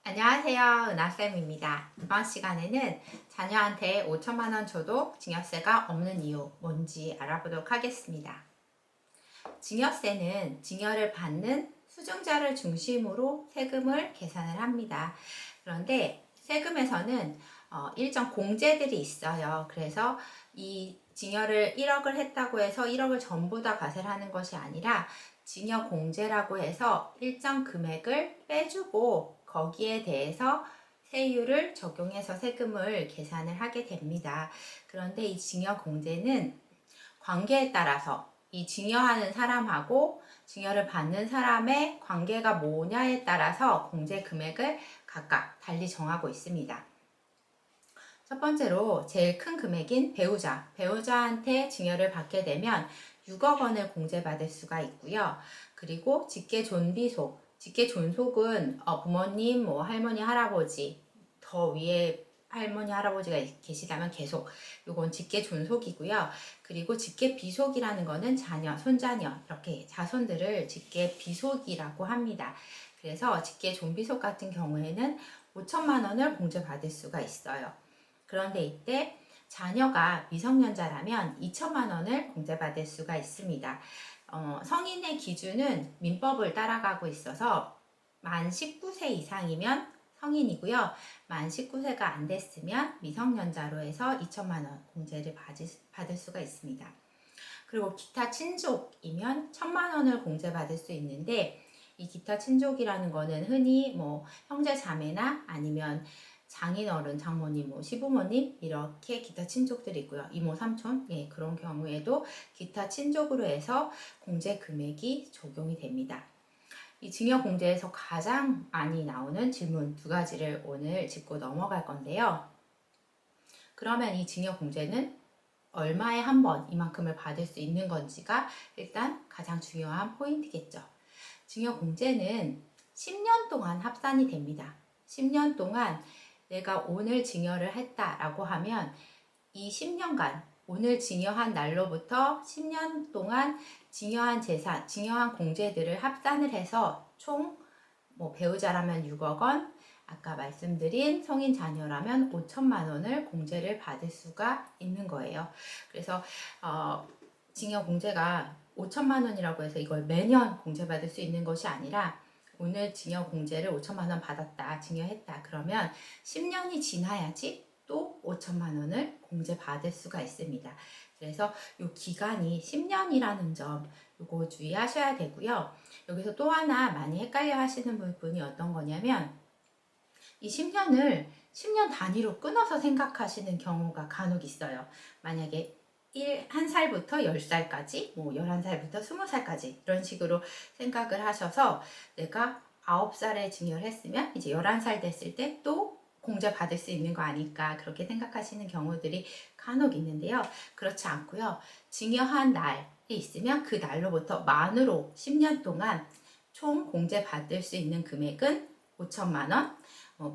안녕하세요. 은하쌤입니다. 이번 시간에는 자녀한테 5천만 원 줘도 증여세가 없는 이유 뭔지 알아보도록 하겠습니다. 증여세는 증여를 받는 수증자를 중심으로 세금을 계산을 합니다. 그런데 세금에서는 일정 공제들이 있어요. 그래서 이 증여를 1억을 했다고 해서 1억을 전부 다 과세하는 것이 아니라 증여 공제라고 해서 일정 금액을 빼주고 거기에 대해서 세율을 적용해서 세금을 계산을 하게 됩니다. 그런데 이 증여 공제는 관계에 따라서 이 증여하는 사람하고 증여를 받는 사람의 관계가 뭐냐에 따라서 공제 금액을 각각 달리 정하고 있습니다. 첫 번째로 제일 큰 금액인 배우자한테 증여를 받게 되면 6억 원을 공제받을 수가 있고요. 그리고 직계존속은 부모님, 할머니, 할아버지, 더 위에 할머니, 할아버지가 계시다면 계속 요건 직계존속이고요. 그리고 직계비속이라는 거는 자녀, 손자녀 이렇게 자손들을 직계비속이라고 합니다. 그래서 직계존비속 같은 경우에는 5천만 원을 공제받을 수가 있어요. 그런데 이때 자녀가 미성년자라면 2천만 원을 공제받을 수가 있습니다. 성인의 기준은 민법을 따라가고 있어서 만 19세 이상이면 성인이고요. 만 19세가 안 됐으면 미성년자로 해서 2천만 원 공제를 받을 수가 있습니다. 그리고 기타 친족이면 1천만 원을 공제받을 수 있는데 이 기타 친족이라는 거는 흔히 형제 자매나 아니면 장인어른, 장모님, 시부모님 이렇게 기타 친족들이 있고요. 이모, 삼촌 그런 경우에도 기타 친족으로 해서 공제 금액이 적용이 됩니다. 이 증여 공제에서 가장 많이 나오는 질문 두 가지를 오늘 짚고 넘어갈 건데요. 그러면 이 증여 공제는 얼마에 한 번 이만큼을 받을 수 있는 건지가 일단 가장 중요한 포인트겠죠. 증여 공제는 10년 동안 합산이 됩니다. 10년 동안 내가 오늘 증여를 했다라고 하면 이 10년간 오늘 증여한 날로부터 10년 동안 증여한 재산, 증여한 공제들을 합산을 해서 총 배우자라면 6억 원, 아까 말씀드린 성인 자녀라면 5천만 원을 공제를 받을 수가 있는 거예요. 그래서 증여 공제가 5천만 원이라고 해서 이걸 매년 공제받을 수 있는 것이 아니라 오늘 증여 공제를 5천만 원 받았다, 증여했다 그러면 10년이 지나야지 또 5천만 원을 공제받을 수가 있습니다. 그래서 이 기간이 10년이라는 점 요거 주의하셔야 되고요. 여기서 또 하나 많이 헷갈려 하시는 부분이 어떤 거냐면 이 10년을 10년 단위로 끊어서 생각하시는 경우가 간혹 있어요. 만약에 1살부터 10살까지, 11살부터 20살까지 이런 식으로 생각을 하셔서 내가 9살에 증여를 했으면 이제 11살 됐을 때 또 공제 받을 수 있는 거 아닐까 그렇게 생각하시는 경우들이 간혹 있는데요. 그렇지 않고요. 증여한 날이 있으면 그 날로부터 만으로 10년 동안 총 공제 받을 수 있는 금액은 5천만 원,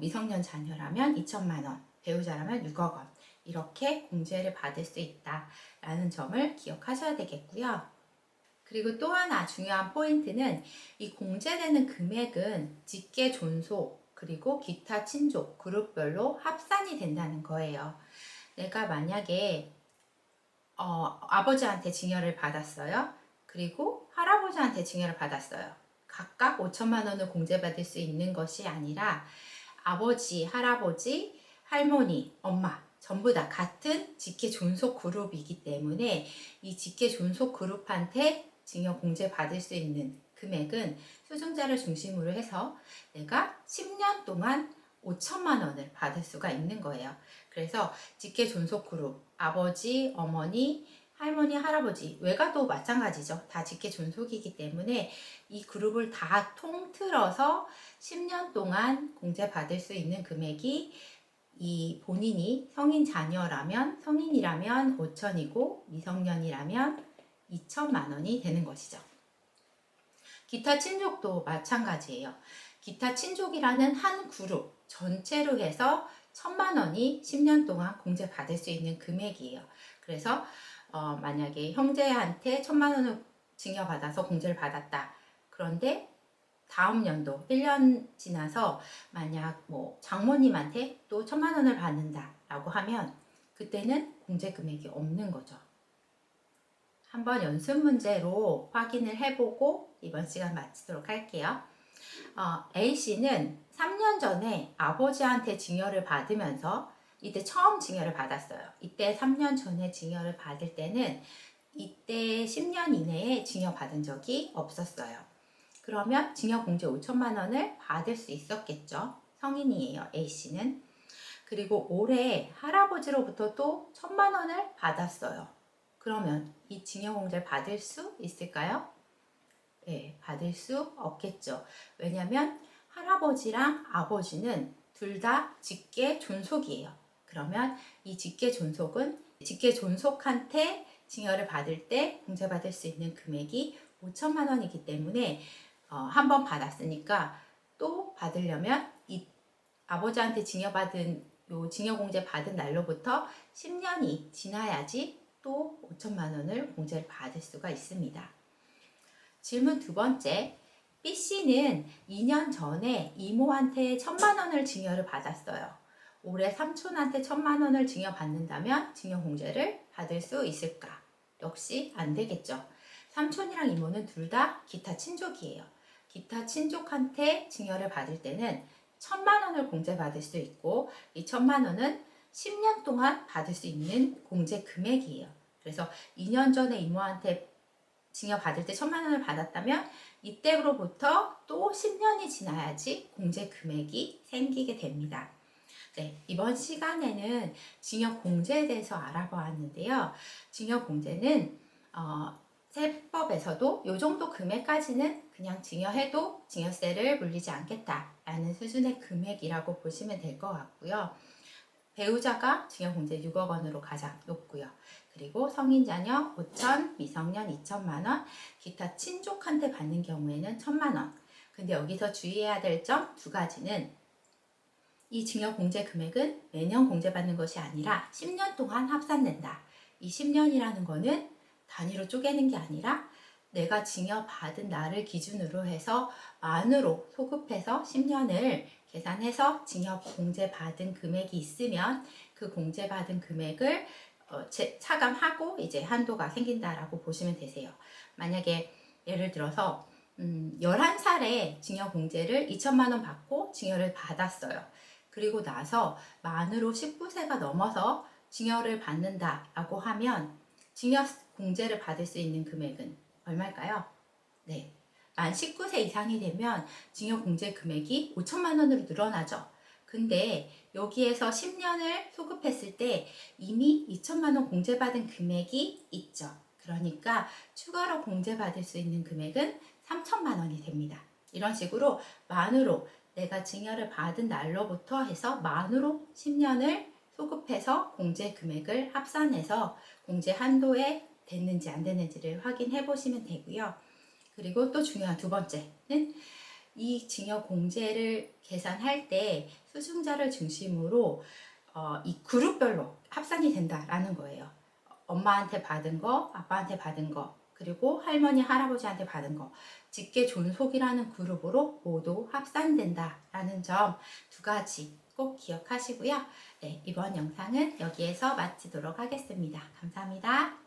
미성년 자녀라면 2천만 원, 배우자라면 6억 원 이렇게 공제를 받을 수 있다라는 점을 기억하셔야 되겠고요. 그리고 또 하나 중요한 포인트는 이 공제되는 금액은 직계 존속 그리고 기타 친족 그룹별로 합산이 된다는 거예요. 내가 만약에 아버지한테 증여를 받았어요. 그리고 할아버지한테 증여를 받았어요. 각각 5천만 원을 공제받을 수 있는 것이 아니라 아버지, 할아버지, 할머니, 엄마 전부 다 같은 직계 존속 그룹이기 때문에 이 직계 존속 그룹한테 증여 공제 받을 수 있는 금액은 수증자를 중심으로 해서 내가 10년 동안 5천만 원을 받을 수가 있는 거예요. 그래서 직계 존속 그룹, 아버지, 어머니, 할머니, 할아버지, 외가도 마찬가지죠. 다 직계 존속이기 때문에 이 그룹을 다 통틀어서 10년 동안 공제받을 수 있는 금액이 이 본인이 성인이라면 5천이고 미성년이라면 2천만 원이 되는 것이죠. 기타 친족도 마찬가지예요. 기타 친족이라는 한 그룹 전체로 해서 1천만 원이 10년 동안 공제받을 수 있는 금액이에요. 그래서 만약에 형제한테 1천만 원을 증여받아서 공제를 받았다. 그런데 다음 연도 1년 지나서 만약 뭐 장모님한테 또 1,000만 원을 받는다 라고 하면 그때는 공제 금액이 없는 거죠. 한번 연습 문제로 확인을 해보고 이번 시간 마치도록 할게요. A씨는 3년 전에 아버지한테 증여를 받으면서 이때 처음 증여를 받았어요. 이때 3년 전에 증여를 받을 때는 이때 10년 이내에 증여받은 적이 없었어요. 그러면 증여공제 5천만 원을 받을 수 있었겠죠. 성인이에요, A씨는. 그리고 올해 할아버지로부터 또 1,000만 원을 받았어요. 그러면 이 증여공제를 받을 수 있을까요? 네, 받을 수 없겠죠. 왜냐면 할아버지랑 아버지는 둘 다 직계 존속이에요. 그러면 이 직계 존속은 직계 존속한테 증여를 받을 때 공제받을 수 있는 금액이 5천만 원이기 때문에 한 번 받았으니까 또 받으려면 이 아버지한테 증여받은 요 증여공제 받은 날로부터 10년이 지나야지 또 5천만 원을 공제를 받을 수가 있습니다. 질문 두 번째, B씨는 2년 전에 이모한테 1,000만 원을 증여를 받았어요. 올해 삼촌한테 1,000만 원을 증여받는다면 증여공제를 받을 수 있을까? 역시 안 되겠죠. 삼촌이랑 이모는 둘 다 기타 친족이에요. 기타 친족한테 증여를 받을 때는 1,000만 원을 공제받을 수 있고 이 1,000만 원은 10년 동안 받을 수 있는 공제 금액이에요. 그래서 2년 전에 이모한테 증여받을 때 1,000만 원을 받았다면 이때로부터 또 10년이 지나야지 공제 금액이 생기게 됩니다. 네, 이번 시간에는 증여공제에 대해서 알아보았는데요. 증여공제는 세법에서도 이 정도 금액까지는 그냥 증여해도 증여세를 물리지 않겠다라는 수준의 금액이라고 보시면 될 것 같고요. 배우자가 증여공제 6억 원으로 가장 높고요. 그리고 성인 자녀 5천, 미성년 2천만 원, 기타 친족한테 받는 경우에는 1,000만 원. 근데 여기서 주의해야 될 점 두 가지는 이 증여공제 금액은 매년 공제받는 것이 아니라 10년 동안 합산된다. 이 10년이라는 거는 단위로 쪼개는 게 아니라 내가 증여받은 날을 기준으로 해서 만으로 소급해서 10년을 계산해서 증여공제받은 금액이 있으면 그 공제받은 금액을 차감하고 이제 한도가 생긴다라고 보시면 되세요. 만약에 예를 들어서 11살에 증여공제를 2천만 원 받고 증여를 받았어요. 그리고 나서 만으로 19세가 넘어서 증여를 받는다라고 하면 증여공제를 받을 수 있는 금액은 얼마일까요? 네, 만 19세 이상이 되면 증여공제 금액이 5천만 원으로 늘어나죠. 근데 여기에서 10년을 소급했을 때 이미 2천만 원 공제받은 금액이 있죠. 그러니까 추가로 공제받을 수 있는 금액은 3천만 원이 됩니다. 이런 식으로 만으로 내가 증여를 받은 날로부터 해서 만으로 10년을 소급해서 공제 금액을 합산해서 공제 한도에 됐는지 안 됐는지를 확인해 보시면 되고요. 그리고 또 중요한 두 번째는 이 증여 공제를 계산할 때 수증자를 중심으로 이 그룹별로 합산이 된다라는 거예요. 엄마한테 받은 거, 아빠한테 받은 거, 그리고 할머니, 할아버지한테 받은 거, 직계 존속이라는 그룹으로 모두 합산된다라는 점 두 가지 꼭 기억하시고요. 네, 이번 영상은 여기에서 마치도록 하겠습니다. 감사합니다.